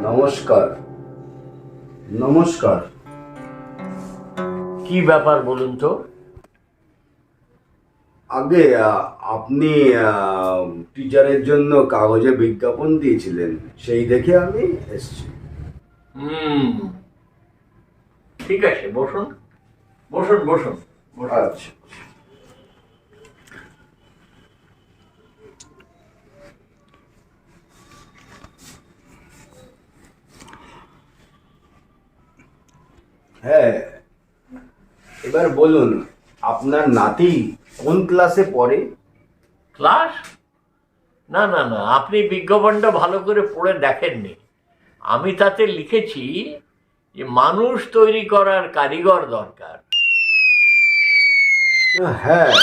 নমস্কার। নমস্কার। কি ব্যাপার বলুন তো? আগে আপনি টিচারের জন্য কাগজে বিজ্ঞাপন দিয়েছিলেন, সেই দেখে আমি এসেছি। হুম, ঠিক আছে, বসুন বসুন বসুন বসুন। আচ্ছা, হ্যাঁ, এবার বলুন, আপনার নাতি কোন ক্লাসে পড়ে? ক্লাস? না না না, আপনি বিজ্ঞাপনটা ভালো করে পড়ে দেখেননি। আমি তাতে লিখেছি যে মানুষ তৈরি করার কারিগর দরকার। হ্যাঁ,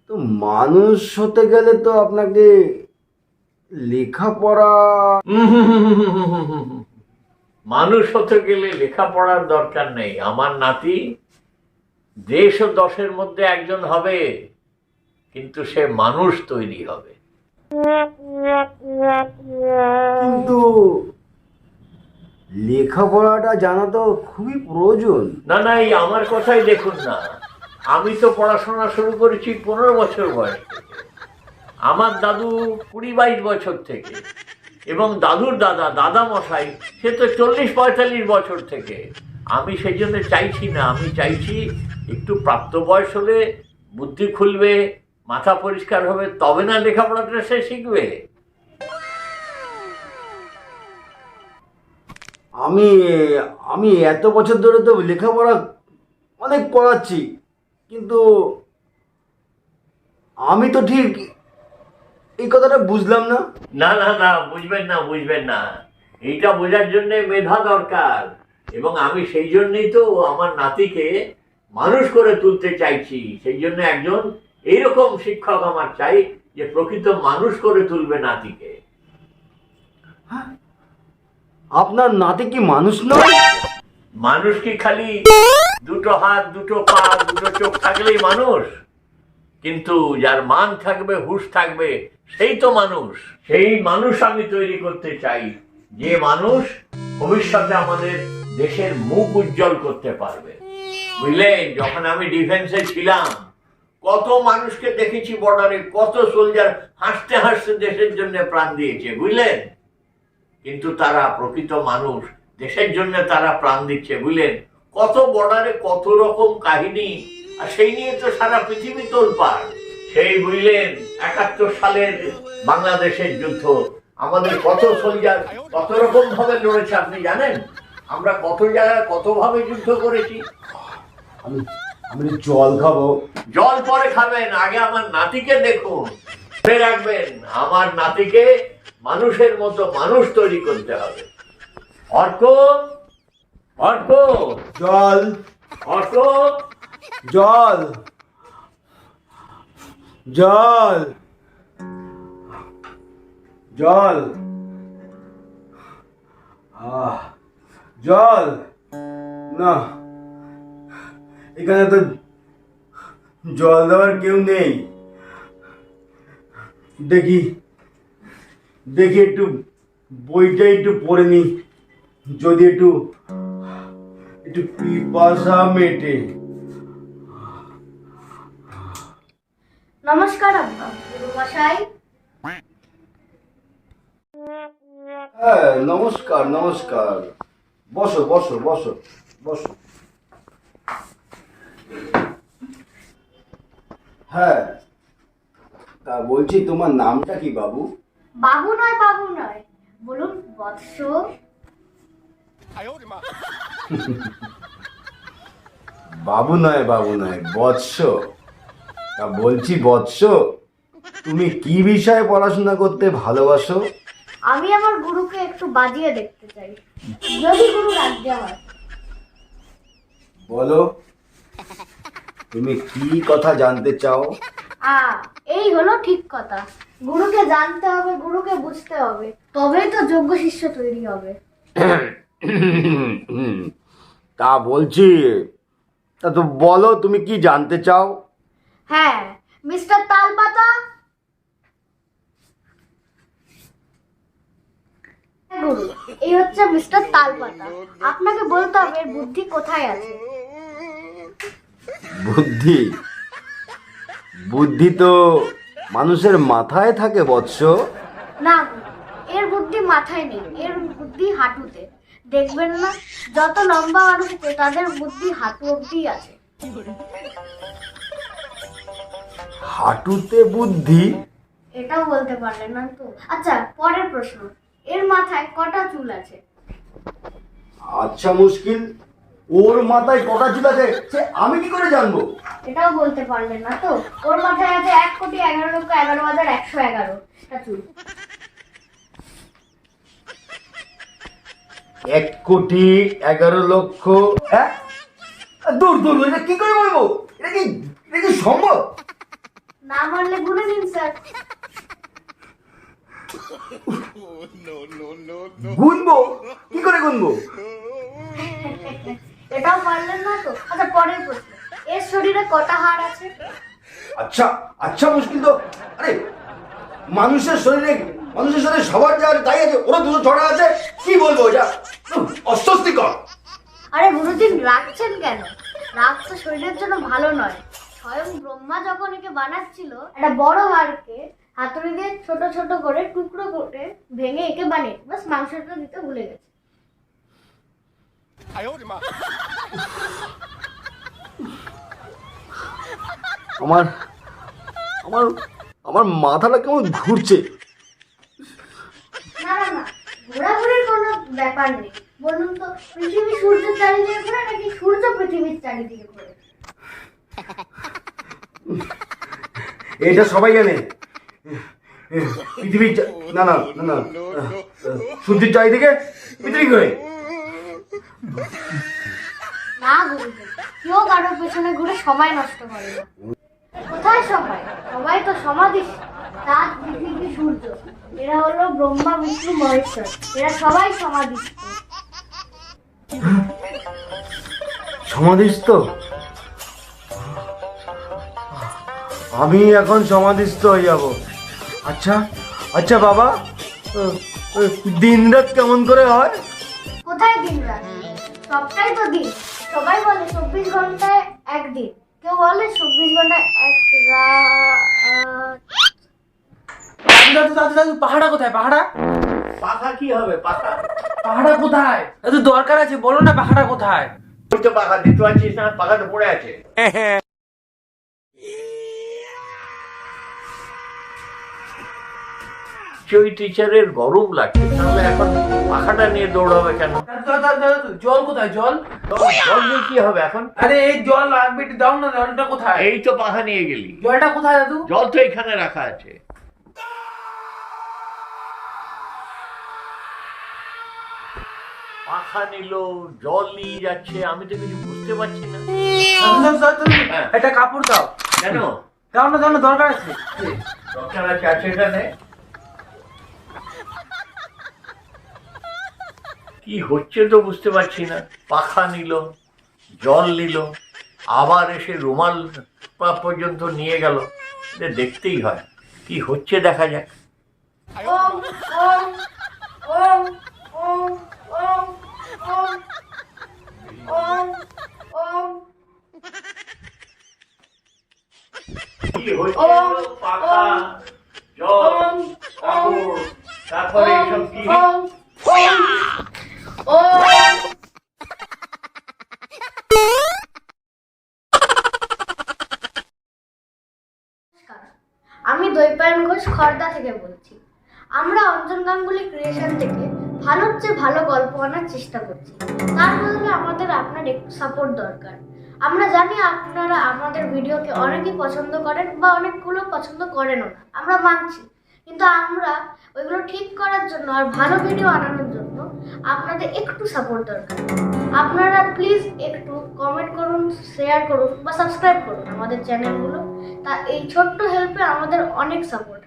তো মানুষ হতে গেলে তো আপনাকে লেখাপড়া। মানুষ হতে গেলে লেখাপড়ার দরকার নেই। আমার নাতি দেশ ও দশের মধ্যে একজন হবে, কিন্তু সে মানুষ তৈরি হবে। কিন্তু লেখাপড়াটা জানা তো খুবই প্রয়োজন। না না, এই আমার কথাই দেখুন না। আমি তো পড়াশোনা শুরু করেছি 15 বছর বয়স থেকে। আমার দাদু 20-22 বছর থেকে, এবং দাদুর দাদা দাদা মশাই সে তো 40-45 বছর থেকে। আমি সেই জন্য চাইছি না, আমি চাইছি একটু প্রাপ্তবয়স হলে বুদ্ধি খুলবে, মাথা পরিষ্কার হবে, তবে না লেখাপড়াটা সে শিখবে। আমি আমি এত বছর ধরে তো লেখাপড়া অনেক পড়াচ্ছি, কিন্তু আমি তো ঠিক এই কথাটা বুঝলাম না। না না না, বুঝবেন না বুঝবেন না। এইটা বোঝার জন্য মেধা দরকার, এবং আমি সেই জন্যই তো আমার নাতিকে মানুষ করে তুলতে চাইছি। সেই জন্য একজন এইরকম শিক্ষক আমার চাই, যে প্রকৃত মানুষ করে তুলবে নাতিকে। আপনার নাতি কি মানুষ নয়? মানুষ কি খালি দুটো হাত, দুটো পা, দুটো চোখ থাকলেই মানুষ? কিন্তু যার মান থাকবে, হুঁশ থাকবে, সেই তো মানুষ। সেই মানুষ আমি তৈরি করতে চাই, যে মানুষ ভবিষ্যতে আমাদের দেশের মুখ উজ্জ্বল করতে পারবে। বুঝলেন, যখন আমি ডিফেন্সে ছিলাম, কত মানুষকে দেখেছি বর্ডারে, কত সোলজার হাসতে হাসতে দেশের জন্য প্রাণ দিয়েছে, বুঝলেন। কিন্তু তারা প্রকৃত মানুষ, দেশের জন্য তারা প্রাণ দিচ্ছে, বুঝলেন। কত বর্ডারে কত রকম কাহিনী, আর সেই নিয়ে তো সারা পৃথিবী তোলপাড়। সেই বুঝলেন 71 সালের বাংলাদেশের যুদ্ধ, আমাদের কত সোলজার কত রকম ভাবে লড়েছে আপনি জানেন? আমরা কত জায়গায় কত ভাবে যুদ্ধ করেছি। আমি আমি জল খাবো। জল পরে খাবেন, আগে আমার নাতিকে দেখুন। মনে রাখবেন, আমার নাতিকে মানুষের মতো মানুষ তৈরি করতে হবে। অর্ক, অর্ক, জল, অর্ক, জল, জল, জল, জল। না, এখানে তো জল দেওয়ার কেউ নেই। দেখি দেখি একটু বইটা একটু পড়ে নি, যদি একটু একটু পিপাসা মেটে। নমস্কার আব্বা। গুরুমশাই। হ্যাঁ, নমস্কার নমস্কার। বসো বসো বসো বসো। হ্যাঁ, তা বলছি, তোমার নামটা কি বাবু? বাবু নয়, বাবু নয়, বলুন বৎস। বাবু নয়, বাবু নয়, বৎস। তা বলছি বৎস, তুমি কি বিষয়ে পড়াশোনা করতে ভালোবাসো? আমি আমার গুরুকে একটু বাজিয়ে দেখতে চাই, যদি গুরু রাজি হয়। বলো, তুমি কি কথা জানতে চাও? এই হলো ঠিক কথা। গুরুকে জানতে হবে, গুরুকে বুঝতে হবে, তবেই তো যোগ্য শিষ্য তৈরি হবে। তা বলছি, তা তো বলো, তুমি কি জানতে চাও? হ্যাঁ, মিস্টার তালপাতা। গুরু, এই হচ্ছে মিস্টার তালপাতা। আপনাকে বলতে হবে এর বুদ্ধি কোথায় আছে। বুদ্ধি? বুদ্ধি তো মানুষের মাথায় থাকে বৎস। না গুরু, এর বুদ্ধি মাথায় নেই, এর বুদ্ধি হাঁটুতে। দেখবেন না, যত লম্বা মানুষ আছে তাদের বুদ্ধি হাঁটু অব্দি আছে। হাঁটুতে বুদ্ধি? এটাও বলতে পারলেন না তো। আচ্ছা, পরের প্রশ্ন, এর মাথায় কটা চুল আছে? আচ্ছা মুশকিল, ওর মাথায় কটা চুল আছে সে আমি কি করে জানবো? এটাও বলতে পারলেন না তো। ওর মাথায় আছে 1,11,11,111 চুল। 1,11,00,000। হ্যাঁ, দূর দূর, এটা কি করে বলবো? এটা কি সম্ভব? না মানলে গুনে নিন স্যার। গুনবো? কি করে গুনবো? এটাও পারলেন না তো। আচ্ছা, পরের প্রশ্ন, এর শরীরে কটা হাড় আছে? আচ্ছা আচ্ছা মুশকিল তো। আরে মানুষের শরীরে সবার যা আছে তাই আছে, ওরা 206টা আছে। কি বলবো এটা? অস্বস্তিকর। আরে গুরুজি, রাখছেন কেন? রাগ তো শরীরের জন্য ভালো নয়। স্বয়ং ব্রহ্মা যখন একে বানাচ্ছিল, একটা বড় হাড়কে হাতুড়ি দিয়ে ছোট ছোট করে টুকরো করে ভেঙে একে বানিয়ে বাস মাংসটা দিতে ভুলে গেছে। আমার আমার আমার মাথাটা কেমন ঘুরছে। না না না, ঘোরাঘুরির কোনো ব্যাপার নেই। বলুন তো, পৃথিবী সূর্যের চারিদিকে ঘোরে নাকি সূর্য পৃথিবীর চারিদিকে ঘোরে? এটা সবাই জানে। পৃথিবীর না না না না, সূর্যের চারিদিকে পৃথিবী ঘোরে। না গুরুজি, কেউ কারোর পেছনে ঘুরে সময় নষ্ট করে না। কোথায় সবাই? সবাই তো সমাধি। চাঁদ, পৃথিবী, সূর্য, এরা হলো ব্রহ্মা, বিষ্ণু, মহেশ্বর। এরা সবাই সমাধিস্থ। সমাধিস্থ? আমি এখন সমাধিস্থ হয়ে যাব। আচ্ছা আচ্ছা বাবা, দিন রাত কেমন করে হয়? কোথায় দিন রাত? সবটাই তো দিন। সবাই বলে 24 ঘন্টায় একদিন, কেউ বলে 24 ঘন্টায় এক রাত। দাদু দাদু দাদু দাদু, পাহাড়া কোথায়? পাহাড়া পাখা কি হবে? পাখা পাহাড়া কোথায়? দাদু দরকার আছে, বলো না পাহাড়া কোথায়? তুই তো পাখা দিতে পারছিস না, পাখা তো পড়ে আছে। ওই টিচারের গরম লাগছে, তাহলে এখন পাখাটা নিয়ে দৌড়াবে কেন? দাদু দাদু দাদু দাদু, জল কোথায়? জল জল দিয়ে কি হবে এখন? আরে এই জল লাগবে, একটু দাও না। জলটা কোথায়? এই তো পাখা নিয়ে গেলি। জলটা কোথায় দাদু? জল তো এখানে রাখা আছে। পাখা নিল, জল নিয়ে যাচ্ছে, আমি তো কিছু বুঝতে পারছি না। দাদু দাদু দাদু, হ্যাঁ। একটা কাপড় দাও। কেন? দাও না, দাও না, দরকার আছে। দরকার আছে, আছে এখানে। কি হচ্ছে তো বুঝতে পারছি না। পাখা নিল, জল নিল, আবার এসে রুমাল পর্যন্ত নিয়ে গেল। এটা দেখতেই হয়, কি হচ্ছে দেখা যাক। ওম ওম ওম ওম ওম ওম ওম ওম। কি হচ্ছে? পাখা, জল, কাপড়, তারপরে এসব কি? ওম ওম ওম। আমি দৈপায়ন ঘোষ খর্দা থেকে বলছি। আমরা অঞ্জন গাঙ্গুলি ক্রিয়েশন থেকে ভালোর চেয়ে ভালো গল্প আনার চেষ্টা করছি। তার বদলে আমাদের আপনার একটু সাপোর্ট দরকার। আমরা জানি আপনারা আমাদের ভিডিওকে অনেকেই পছন্দ করেন বা অনেকগুলো পছন্দ করেনও না, আমরা মানছি। কিন্তু আমরা ওইগুলো ঠিক করার জন্য আর ভালো ভিডিও আনানোর জন্য আপনাদের একটু সাপোর্ট দরকার। আপনারা প্লিজ একটু কমেন্ট করুন, শেয়ার করুন বা সাবস্ক্রাইব করুন আমাদের চ্যানেলগুলো। তা এই ছোট্ট হেল্পে আমাদের অনেক সাপোর্ট